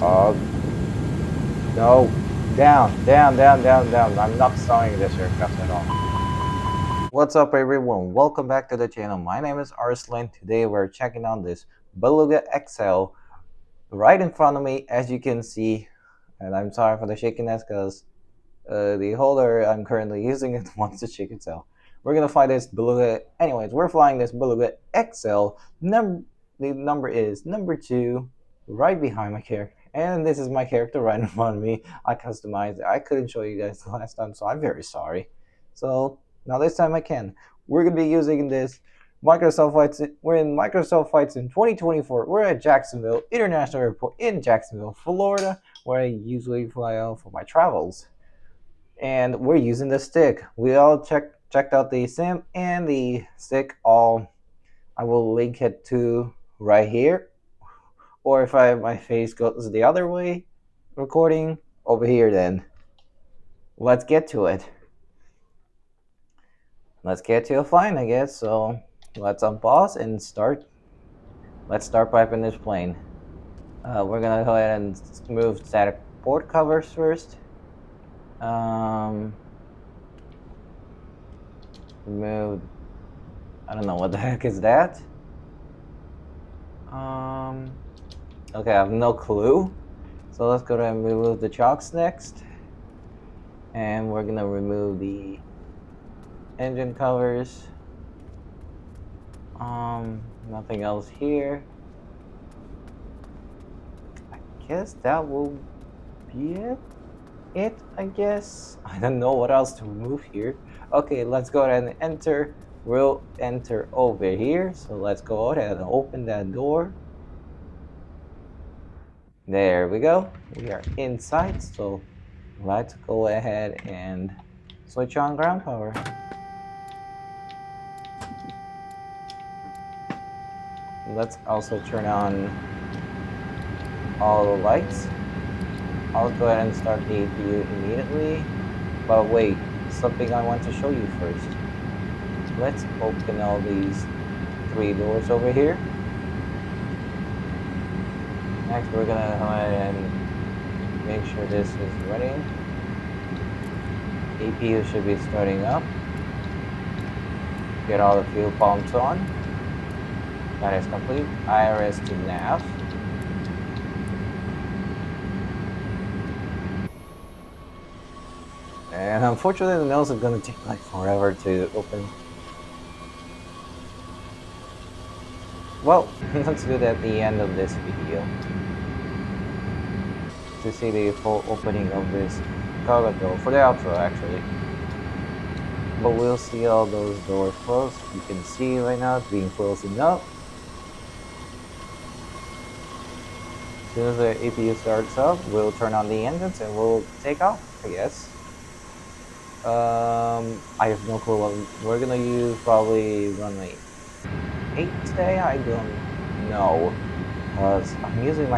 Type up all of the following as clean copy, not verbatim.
Uh, no. Down, down, down, down, down. I'm not selling this aircraft at all. What's up, everyone? Welcome back to the channel. My name is Arslan. Today we're checking on this Beluga XL right in front of me, as you can see. And I'm sorry for the shakiness because the holder I'm currently using it wants to shake itself. We're gonna fly this Beluga. Anyways, we're flying this Beluga XL. The number is number 2, right behind my character. And this is my character right in front of me. I customized it. I couldn't show you guys the last time, so I'm very sorry. So now this time I can. We're gonna be using this Microsoft Flights. We're in Microsoft Flights in 2024. We're at Jacksonville International Airport in Jacksonville, Florida, where I usually fly out for my travels. And we're using the stick. We all checked out the sim and the stick. I will link it to right here, or if my face goes the other way, recording over here. Then let's get to it. Let's get to a flying, I guess. So let's unpause and start. Let's start piping this plane. We're gonna go ahead and move static port covers first. Remove. I don't know what the heck is that. Okay, I have no clue. So let's go ahead and remove the chocks next. And we're gonna remove the engine covers. Nothing else here. I guess that will be it. I guess. I don't know what else to remove here. Okay, let's go ahead and enter. We'll enter over here. So let's go ahead and open that door. There we go. We are inside. So let's go ahead and switch on ground power. Let's also turn on all the lights. I'll go ahead and start the APU immediately. But wait, something I want to show you first. Let's open all these 3 doors over here. Next, we're gonna go ahead and make sure this is running. APU should be starting up. Get all the fuel pumps on. That is complete. IRS to nav. And unfortunately, the nose is going to take like forever to open. Well, let's do that at the end of this video to see the full opening of this cargo door for the outro, actually. But we'll see all those doors closed. You can see right now it's being closed up. As soon as the APU starts up, we'll turn on the engines and we'll take off, I guess. I have no clue what we're gonna use. Probably runway 8 today. I don't know, cause I'm using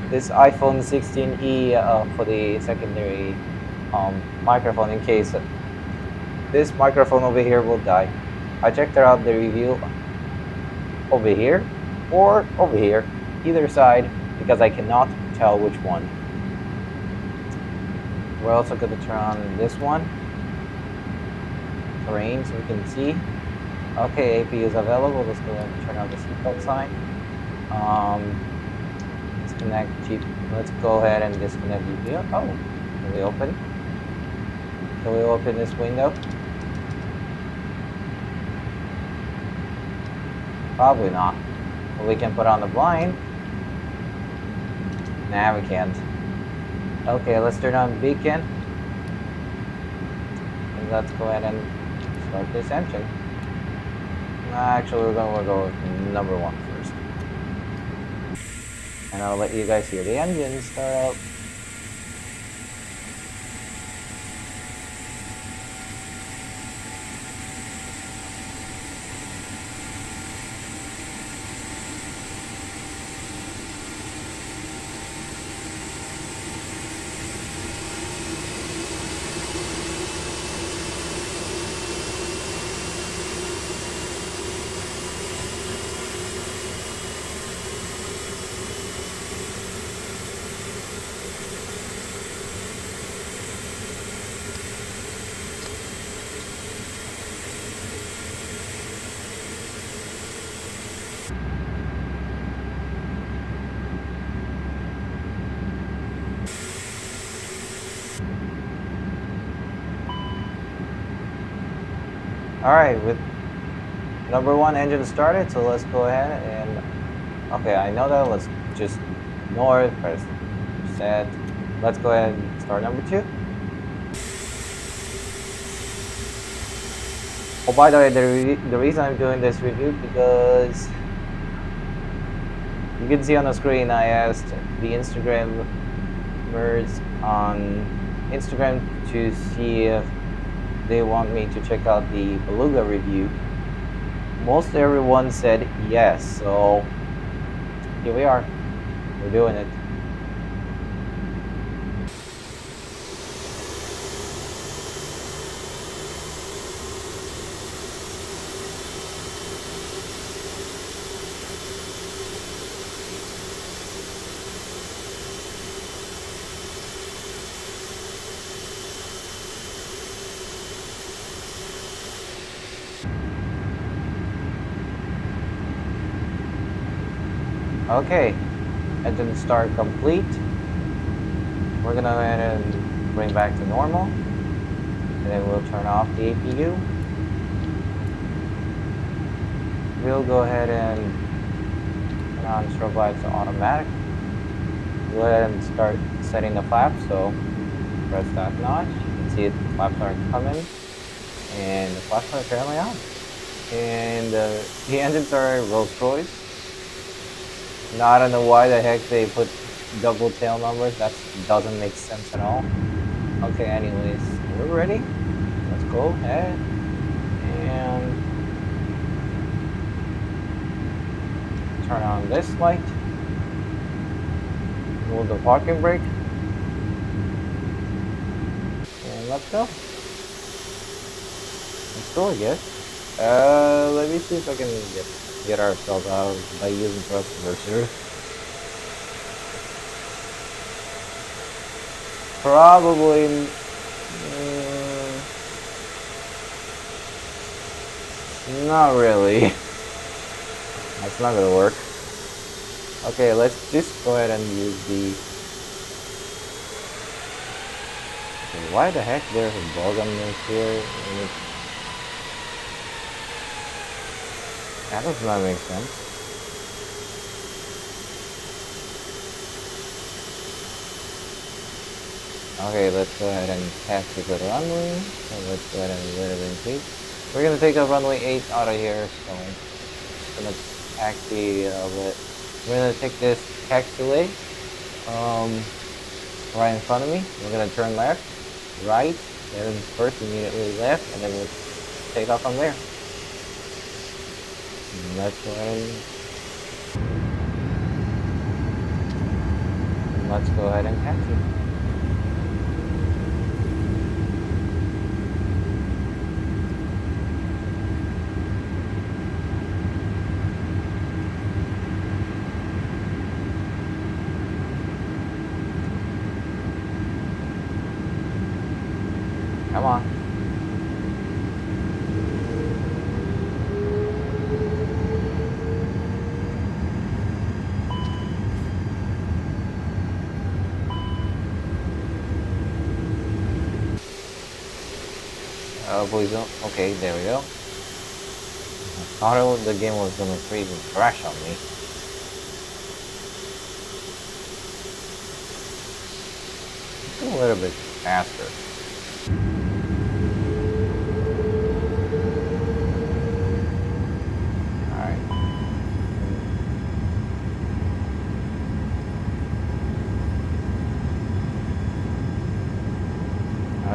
this iPhone 16e for the secondary microphone in case this microphone over here will die. I checked out the review over here or over here, either side, because I cannot tell which one. We're also going to turn on this one, terrain, so we can see. Okay, AP is available. Let's go ahead and turn on the seatbelt sign. Disconnect Jeep. Let's go ahead and disconnect GPU. Oh, can we open? Can we open this window? Probably not. But we can put on the blind. Nah, we can't. Okay, let's turn on beacon. And let's go ahead and start this engine. Actually, we're gonna go with number 1 first. And I'll let you guys hear the engine start up. Alright, with number 1 engine started, so let's go ahead and... Okay, I know that. Let's just ignore it, press set. Let's go ahead and start number 2. Oh, by the way, the reason I'm doing this review because you can see on the screen I asked the Instagrammers on Instagram to see if they want me to check out the Beluga review. Most everyone said yes, so here we are. We're doing it. Okay, engine start complete. We're gonna go ahead and bring back to normal, and then we'll turn off the APU. We'll go ahead and turn on strobe lights to automatic. Go ahead and start setting the flaps, so press that notch. You can see the flaps are coming, and the flaps are currently on. And the engines are Rolls-Royce. Now, I don't know why the heck they put double tail numbers. That doesn't make sense at all. Okay, anyways, we're ready. Let's go ahead and turn on this light. Move the parking brake. And let's go. Let's go, I guess. Let me see if I can get ourselves out by using thrust reverser. Probably not really. That's not gonna work. Okay, let's just go ahead and use the... Okay, why the heck there's a bug on this here? That does not make sense. Okay, let's go ahead and taxi to the runway. So let's go ahead and let it increase. We're gonna take a runway 8 out of here, so I'm gonna taxi we're gonna take this taxiway right in front of me. We're gonna turn left, right, then first immediately left, and then we'll take off from there. Let's go ahead and taxi. Come on. Please don't. Okay, there we go. I thought the game was gonna freeze and crash on me. Just a little bit faster. Alright.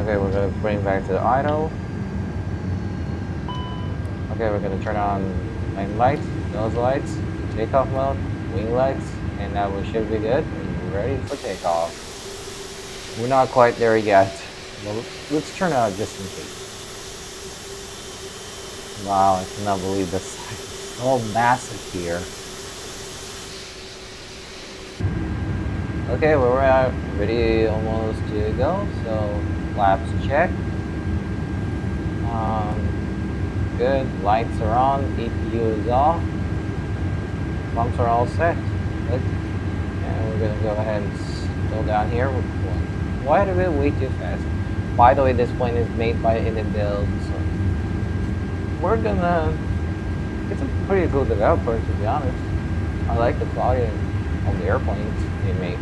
Okay, we're gonna bring back to the idle. Okay, we're gonna turn on main lights, nose lights, takeoff mode, wing lights, and now we should be good and ready for takeoff. We're not quite there yet. Well, let's turn it on just in case. Wow, I cannot believe this site is so massive here. Okay, we're ready almost to go, so flaps check. Good, lights are on, EPU is off, pumps are all set. Good. And we're gonna go ahead and slow down here. We're quite a bit way too fast. By the way, this plane is made by IniBuilds. So we're gonna. It's a pretty cool developer, to be honest. I like the quality of the airplanes they make.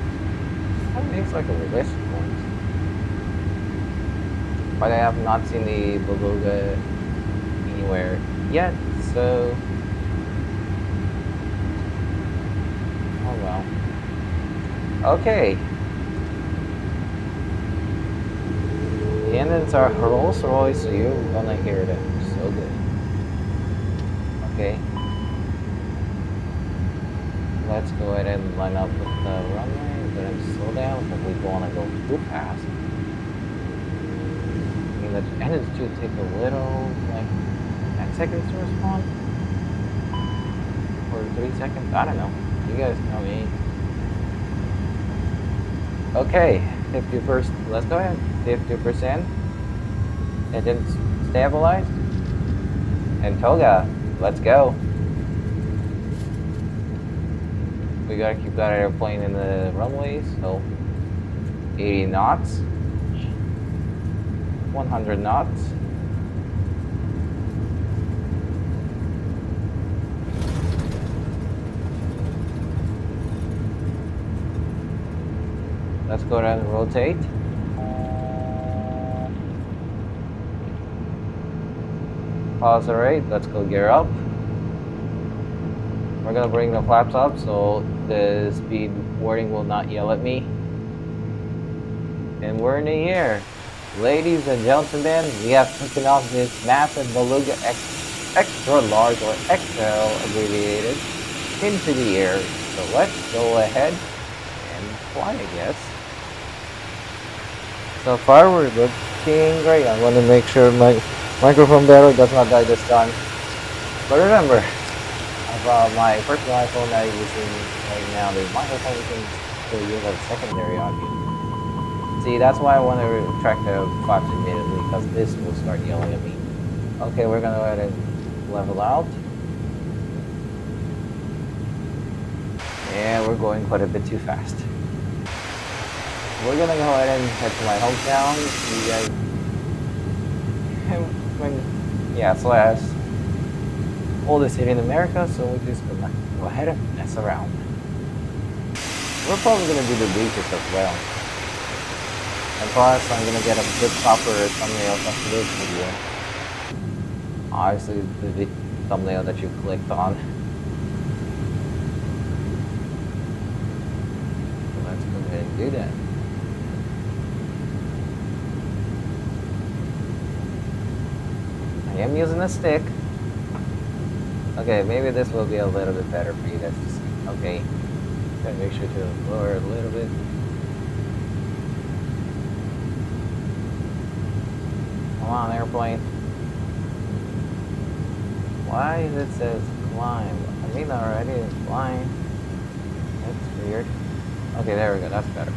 It makes like a realistic ones. But I have not seen the Beluga anywhere yet, so oh well. Okay. The engines are Rolls Royce, so you're gonna hear them so good. Okay. Let's go ahead and line up with the runway. We're gonna slow down, but we don't wanna go too fast. I mean, the engines do take a little, like 10 seconds to respond. Or 3 seconds, I don't know. You guys tell me. Okay, 50%, let's go ahead. 50%. Engine stabilized. And Toga, let's go. We gotta keep that airplane in the runways, so 80 knots. 100 knots. Let's go ahead and rotate. Pause the rate. Let's go gear up. We're gonna bring the flaps up so the speed warning will not yell at me. And we're in the air. Ladies and gentlemen, we have taken off this massive Beluga extra large or XL abbreviated into the air. So let's go ahead and fly, I guess. So far we're looking great. I want to make sure my microphone battery does not die this time. But remember, my personal iPhone that I'm using right now, the microphone we can still use as secondary audio. See, that's why I want to retract the flaps immediately, because this will start yelling at me. Okay, we're gonna go ahead and level out. And we're going quite a bit too fast. We're gonna go ahead and head to my hometown. You guys, slash oldest city in America, so we're just gonna go ahead and mess around. We're probably gonna do the beaches as well. And plus, I'm gonna get a good proper thumbnail after this video. Obviously, the thumbnail that you clicked on. So let's go ahead and do that. I am using a stick. Okay, maybe this will be a little bit better for you guys to see. Okay, gotta make sure to lower it a little bit. Come on, airplane. Why does it says climb? I mean, already it's flying. That's weird. Okay, there we go. That's better.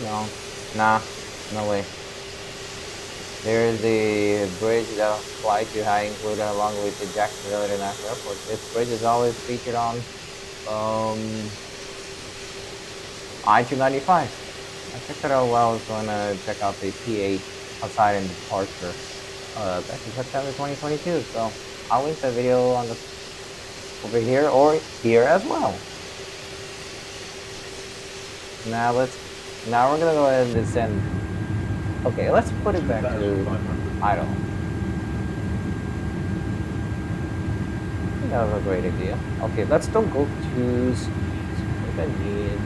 No. Nah, no way. There's the bridge that fly too high included along with the Jacksonville International Airport. This bridge is always featured on I-295. I checked it out while I was going to check out the PA outside and departure back in September 2022. So I'll link the video on the over here or here as well. Now we're gonna go ahead and descend. Okay, let's put it back to idle. I think that was a great idea. Okay, let's still go to speed. I need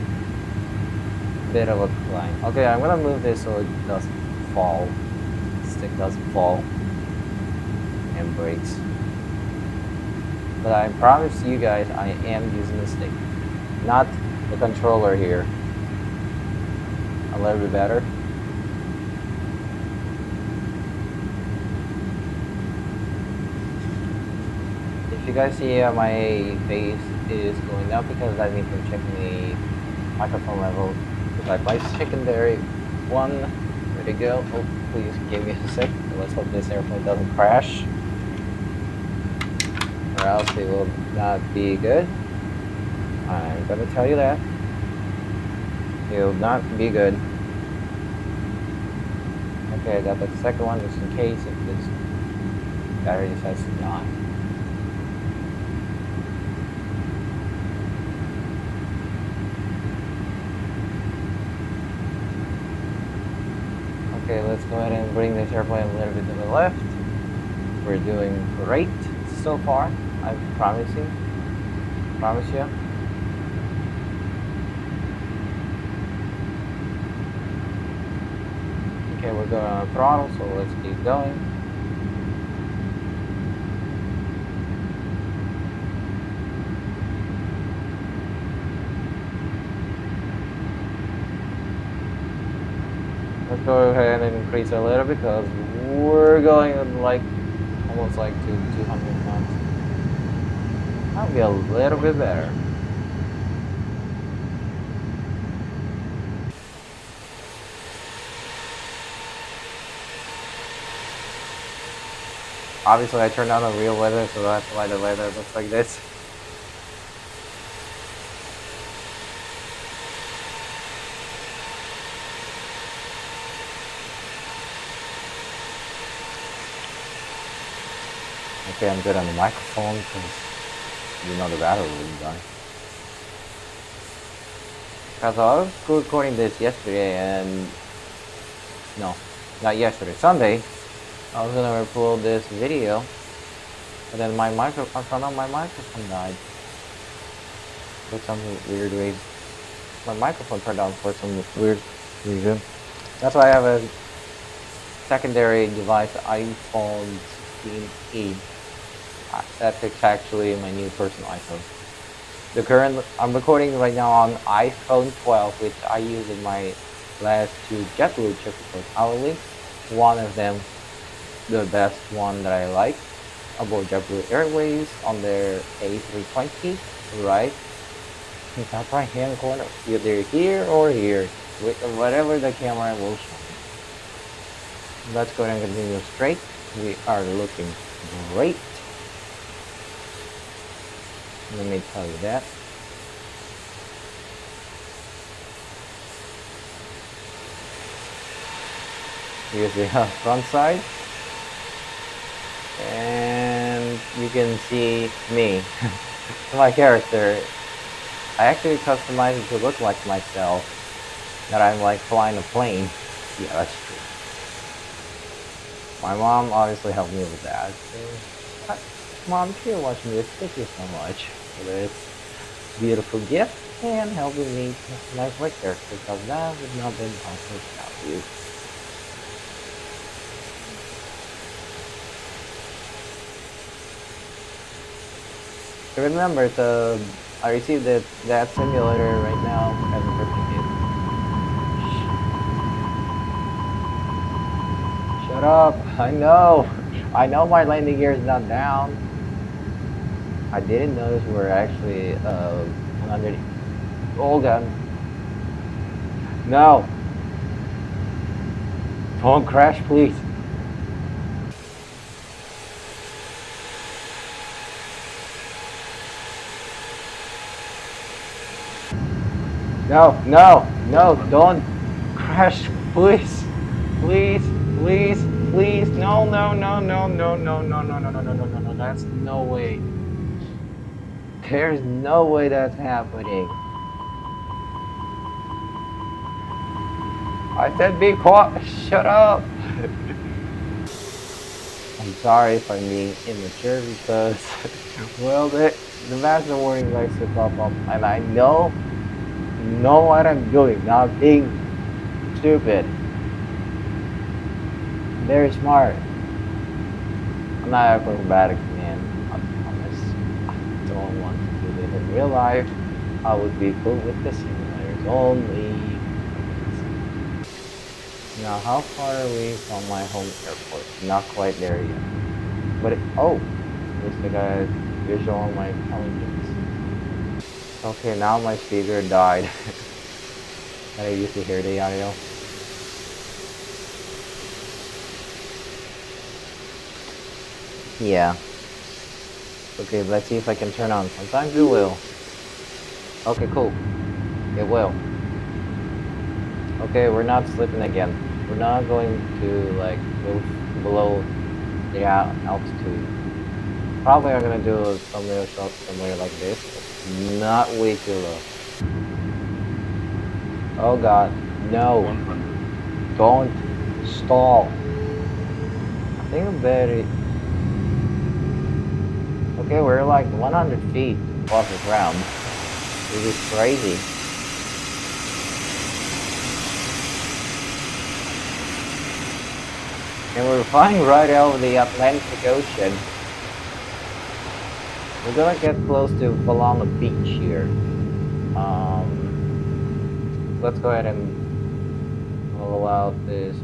a bit of a climb. Okay, I'm gonna move this so it doesn't fall. The stick doesn't fall and breaks. But I promise you guys, I am using the stick, not the controller here. A little bit better. If you guys see my face is going up because I need to check the microphone level. If I place secondary 1, where'd it go? Oh, please give me a sec. Let's hope this airplane doesn't crash, or else it will not be good. I'm gonna tell you that. It will not be good. Okay, I got the second one just in case if this battery decides to die. Okay, let's go ahead and bring this airplane a little bit to the left. We're doing great so far, I promise you. Promise you. Okay, we're going on throttle, so let's keep going. Let's go ahead and increase a little because we're going like almost like to 200 knots. That'll be a little bit better. Obviously, I turned on the real weather, so that's why the weather looks like this. Okay, I'm good on the microphone because you know the battery will be done. Because I was recording this yesterday and no, not yesterday, Sunday. I was gonna upload this video, but then my microphone, I found out my microphone died for some weird reason. My microphone turned on for some weird reason. That's why I have a secondary device, the iPhone 16e. That's actually my new personal iPhone. I'm recording right now on iPhone 12, which I use in my last two JetBlue trips because hourly. One of them, the best one that I like, about JetBlue Airways on their A320, right? In top right hand corner, either here or here, with whatever the camera will show. Let's go ahead and continue straight. We are looking great. Let me tell you that. Here's the front side. And you can see me, my character. I actually customized it to look like myself, that I'm like flying a plane. Yeah, that's true. My mom obviously helped me with that. So, Mom, if you're watching this, thank you so much for this beautiful gift and helping me customize my character, because that would not have been possible without you. So remember, I received that simulator right now as a birthday gift. Shut up! I know my landing gear is not down. I didn't notice we're actually 100. Hold on. No! Don't crash, please. No, don't crash, please. Please, please. No. That's no way. There's no way that's happening. I said be quiet. Shut up. I'm sorry if I'm being immature because, well, the master warning likes to pop up, and I know what I'm doing, not being stupid. I'm very smart. I'm not acrobatic, man. I promise. I don't want to do this in real life. I would be cool with the simulators only. Now, how far are we from my home airport? Not quite there yet. But looks like I visual on my intelligence. Okay, now my speaker died. And I used to hear the audio. Yeah. Okay, let's see if I can turn on. Sometimes it will. Okay, cool. It will. Okay, we're not slipping again. We're not going to like go below the altitude. Probably I'm gonna do a thumbnail shot somewhere like this, but not way too low. Oh god, no. 100. Don't stall. I think I'm better. Okay, we're like 100 feet off the ground. This is crazy. And we're flying right over the Atlantic Ocean. We're gonna get close to Balana Beach here. Let's go ahead and roll out this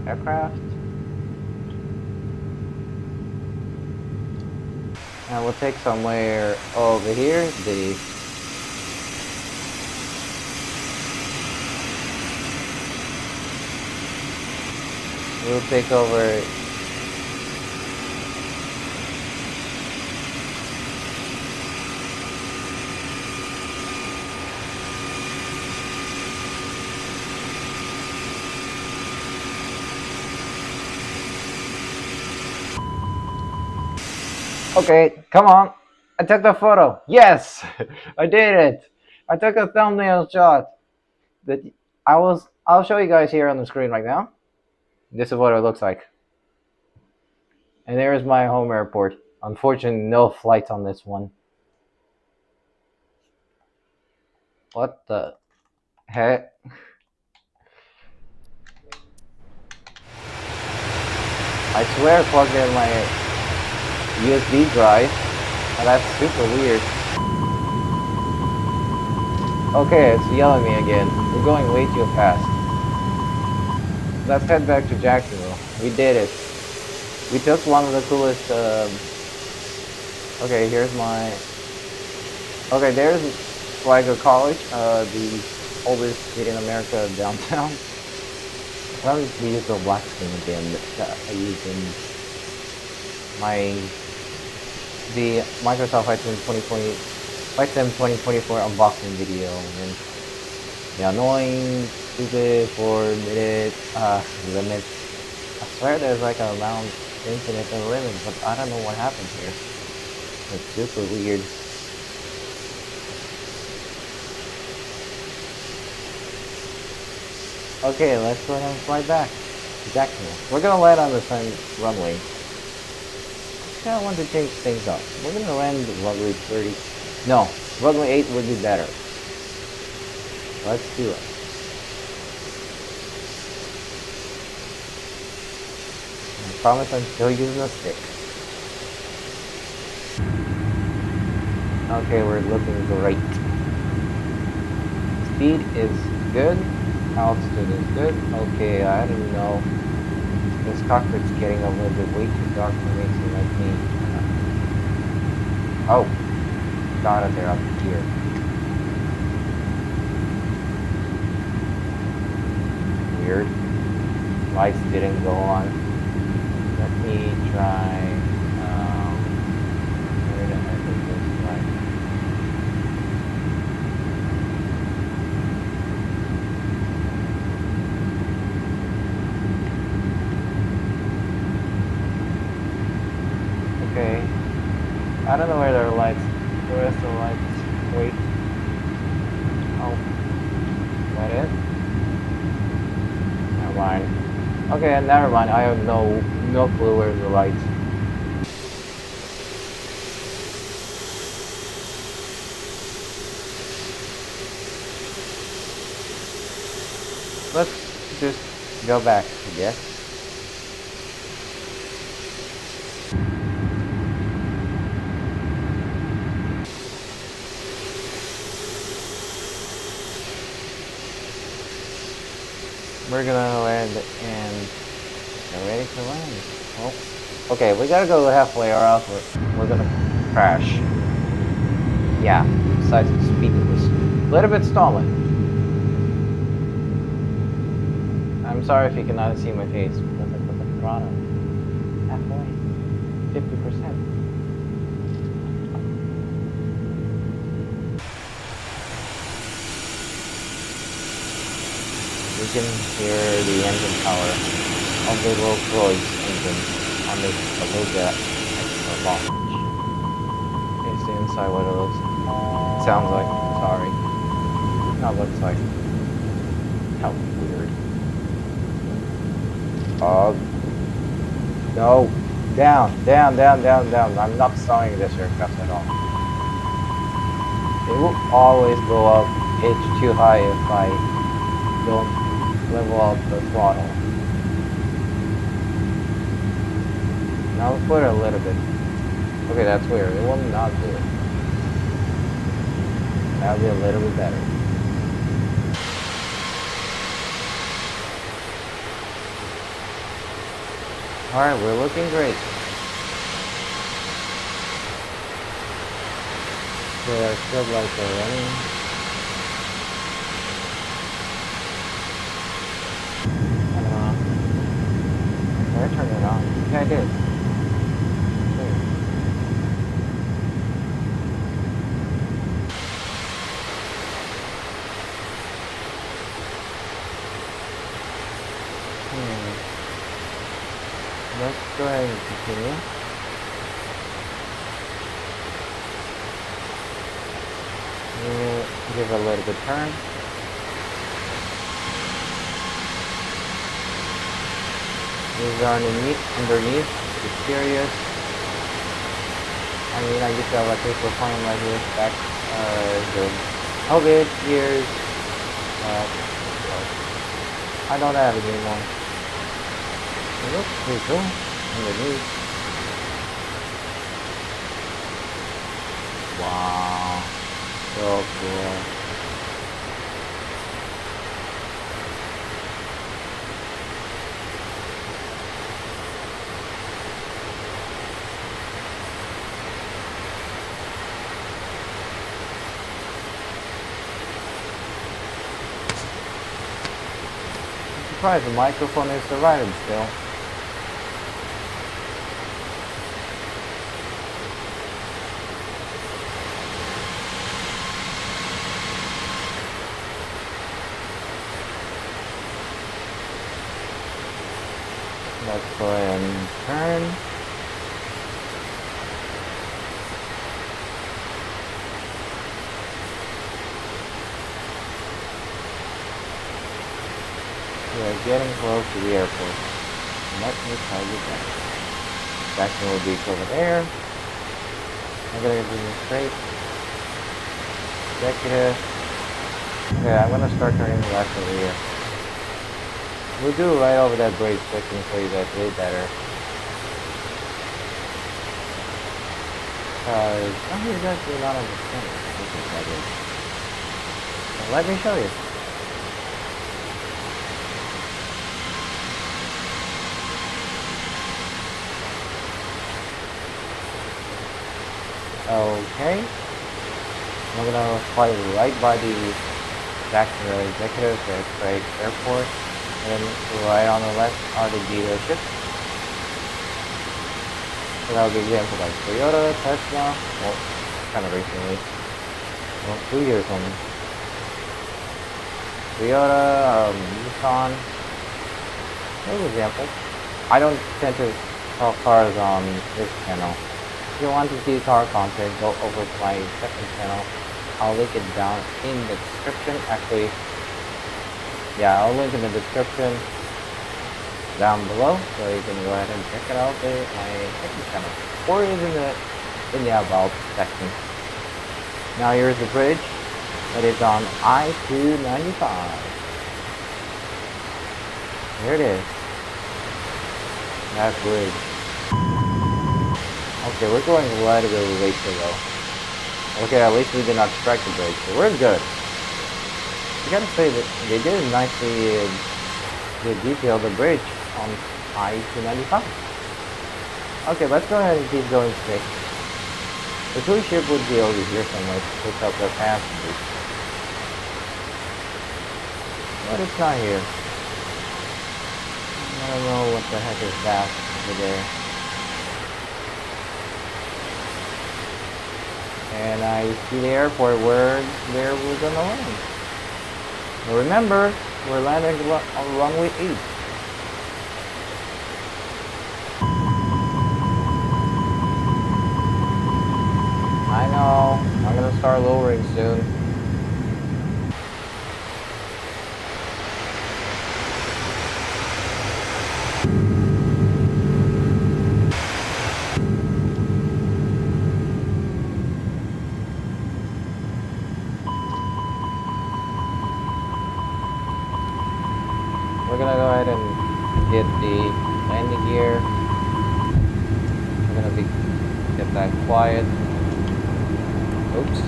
aircraft. And we'll take somewhere over here. We'll take over. Okay, come on. I took the photo. Yes, I did it. I took a thumbnail shot. That I'll show you guys here on the screen right now. This is what it looks like. And there's my home airport. Unfortunately, no flights on this one. What the heck? I swear I plugged in my USB drive. And that's super weird. Okay, it's yelling at me again. We're going way too fast. Let's head back to Jacksonville. We did it. We took one of the coolest. Okay, here's my. Okay, there's Flagler College, the oldest city in America downtown. Let me use the black screen again that I used in the Microsoft Flight Sim 2024 unboxing video. And the annoying, stupid 4-minute limit. I swear there's like a round infinite limit, but I don't know what happened here. It's super weird. Okay, let's go ahead and fly back to Jacksonville. We're gonna land on the same runway. Actually, I want to change things up. We're gonna land runway 30. No, runway 8 would be better. Let's do it. I promise I'm still using a stick. Okay, we're looking great. Speed is good. Altitude is good. Okay, I don't know. This cockpit's getting a little bit way too dark for me to let me. Oh, got it there up here. Weird. Lights didn't go on. Let me try. Where the heck is this light? Okay. I don't know where there are lights. The rest of the lights. Wait. Oh. Is that it? Never mind. Okay, never mind. I have no clue where the lights. Let's just go back, I guess. We're gonna land and get ready to land. Oh, okay, we gotta go halfway or else we're gonna crash. Yeah, besides the speed was a little bit stalling. I'm sorry if you cannot see my face because I put the throttle halfway, 50%. You can hear the engine power of the Rolls-Royce engine on this Beluga extra launch. Can you see inside what it looks? It sounds like. Sorry. No, it looks like. How weird. No. Down, down, down, down, down. I'm not stalling this aircraft at all. It will always go up edge too high if I don't level out the throttle. Now I'll put it a little bit. Okay, that's weird. It will not do it. That'll be a little bit better. Alright, we're looking great. Our strobe lights are running. I don't know. Did I turn it on? Yeah, I did. Let's go ahead and continue. We'll give a little bit turn. These are underneath. It's serious. I mean, I used to have a paper plane like this back the COVID years. I don't have it anymore. It looks pretty cool underneath. Wow, so cool. I'm surprised the microphone is surviving still. Let's go ahead and turn. We are getting close to the airport. Let me tell you that. Section will be over there. I'm gonna do this straight. Executive. Okay, I'm gonna start turning left over here. We'll do it right over that bridge so I can show you that way better. Because some of you guys do not understand what that is. So let me show you. Okay. I'm gonna fly right by the Jacksonville Executive Airport. And right on the left are the dealerships. So that'll be example like Toyota, Tesla, well, kind of recently. Well, 2 years only. Toyota, Nissan. Those examples. I don't tend to sell cars on this channel. If you want to see car content, go over to my second channel. I'll link it down in the description. Actually, yeah, I'll link in the description down below, so you can go ahead and check it out there, my second channel, or even in the about section. Now here's the bridge that is on I-295. Here it is. That bridge. Okay, we're going a little bit late to go. Okay, at least we did not strike the bridge, so we're good. I gotta say that they did nicely detail the bridge on I-295. Okay, let's go ahead and keep going straight. The cruise ship would be over here somewhere to pick up the passengers. But it's not here. I don't know what the heck is that over there. And I see the airport where we're gonna land. Now remember, We're landing on runway 8. I know. I'm gonna start lowering soon. We're gonna go ahead and get the landing gear. We're gonna get that quiet. Oops.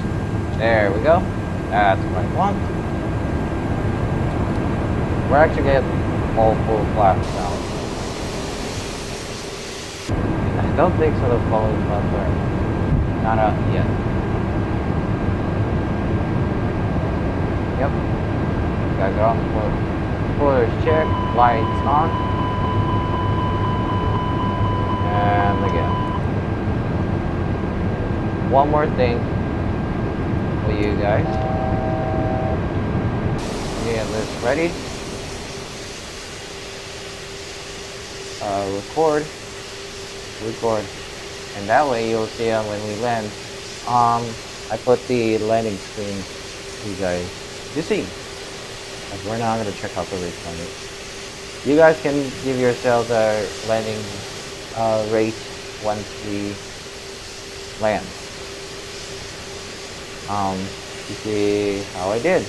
There we go. That's what I want. We're actually getting all full flaps now. I don't think so the following buffer. Not out yet. Yep. Gotta go on for spoilers check. Lights on. And again. One more thing for you guys. Get this ready. Record, and that way you'll see when we land. I put the landing screen for you guys to see. As we're now gonna check out the replay. You guys can give yourselves a landing rate once we land. To see how I did.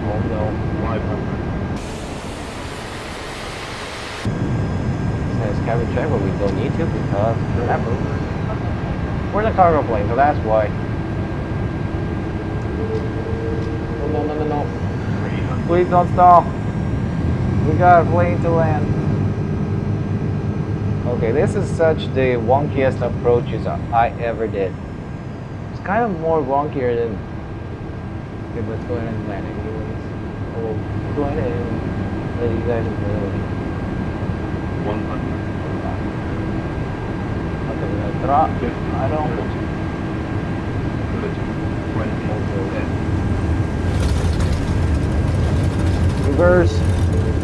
Oh no. It says cabin check, but we don't need to because remember, we're in a cargo plane, so that's why. No. Please don't stall. We got a plane to land. Okay, this is such the wonkiest approaches I ever did. It's kind of more wonkier than... Okay, let's go ahead and land anyways. We'll go ahead and let you guys enjoy. 100. Okay, we're gonna drop. I don't... Reverse.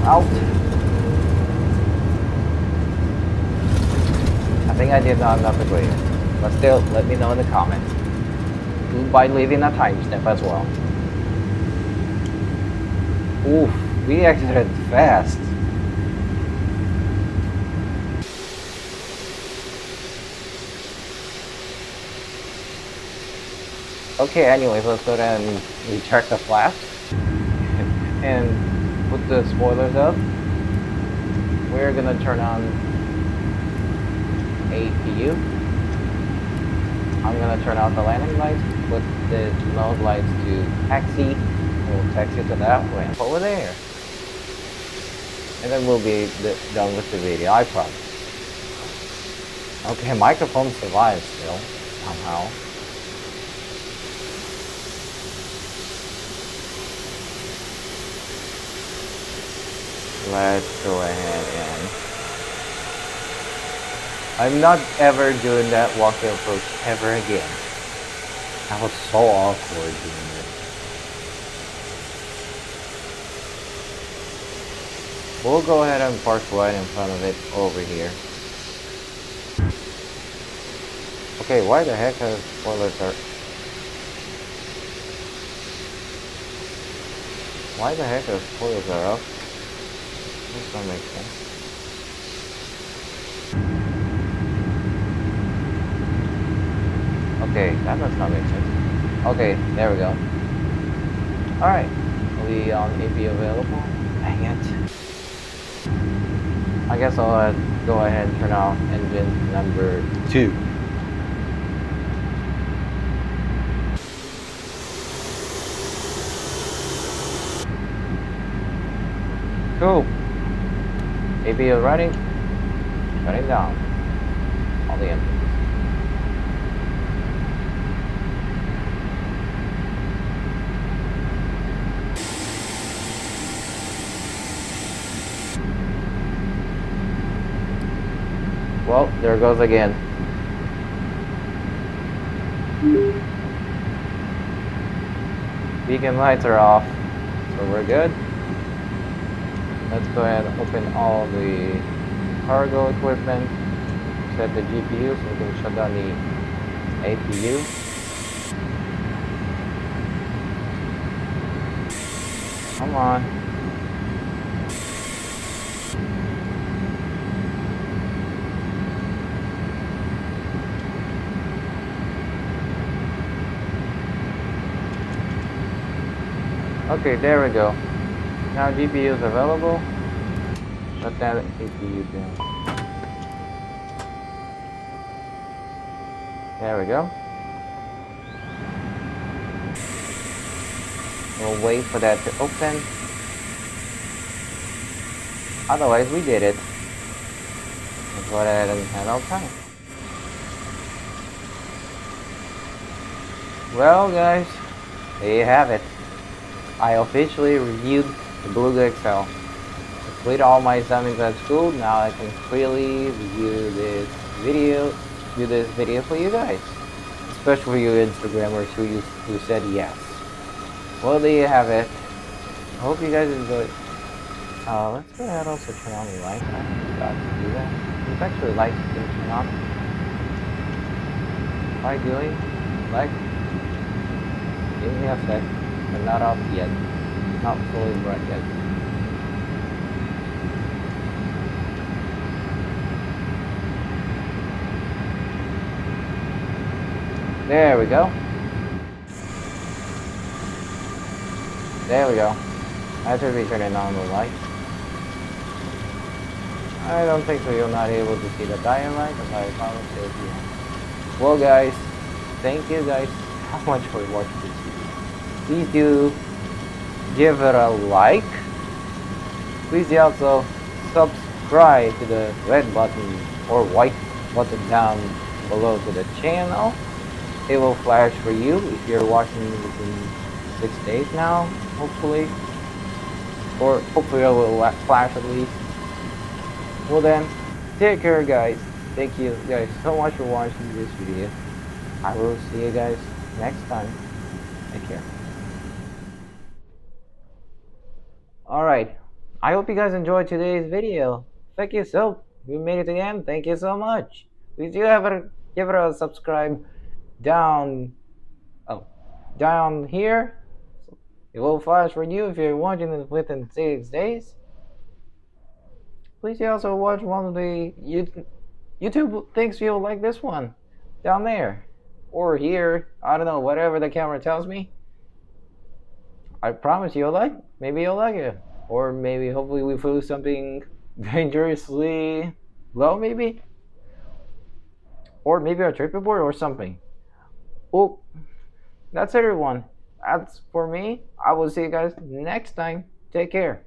Out. I think I did not enough to clear. But still, let me know in the comments. By leaving a timestamp as well. Oof, we exited fast. Okay, anyways, let's go ahead and recheck the flaps and put the spoilers up. We're gonna turn on APU. I'm gonna turn out the landing lights, put the nose lights to taxi. We'll taxi to that ramp over there. And then we'll be done with the video, I promise. Okay, microphone survives still, somehow. Let's go ahead and... I'm not ever doing that walking approach ever again. That was so awkward doing it. We'll go ahead and park right in front of it over here. Okay, why the heck are spoilers are... Why the heck are spoilers are up? This don't make sense. Okay, that does not make sense. Okay, there we go. Alright, are we on AP available? Dang it. I guess I'll go ahead and turn off engine number 2. Cool. AP is running. Shutting down all the engines. Well, there goes again. Beacon lights are off, so we're good. Let's go ahead and open all the cargo equipment, set the GPU so we can shut down the APU. Come on. Okay, there we go. Now GPU is available. Shut that APU down. There we go. We'll wait for that to open. Otherwise, we did it. Let's go ahead and head outside. Well, guys, there you have it. I officially reviewed the Beluga XL. Complete all my assignments at school. Now I can freely review this video, for you guys, especially you Instagrammers who said yes. Well, there you have it. I hope you guys enjoyed. Let's go ahead and also turn on the light. I forgot to do that. There's actually lights you can turn on. By doing like, give me a sec. But not off yet. Not fully bright yet. There we go. There we go. I should be turning on the light. I don't think so you're not able to see the dying light, but I promise you if you. Well, guys, thank you guys so much for watching this video. Please do give it a like. Please do also subscribe to the red button or white button down below to the channel. It will flash for you if you're watching within 6 days now, hopefully. Or hopefully it will flash at least. Well then, take care guys. Thank you guys so much for watching this video. I will see you guys next time. Take care. Alright, I hope you guys enjoyed today's video. Thank you so, you made it to the end, thank you so much. Please do give it a subscribe down, down here. It will flash for you if you're watching it within 6 days. Please do also watch one of the YouTube things you'll like this one, down there. Or here, I don't know, whatever the camera tells me. I promise you'll like, maybe you'll like it. Or maybe, hopefully we flew something dangerously low maybe? Or maybe a tripping board or something. Well, that's everyone. That's for me. I will see you guys next time. Take care.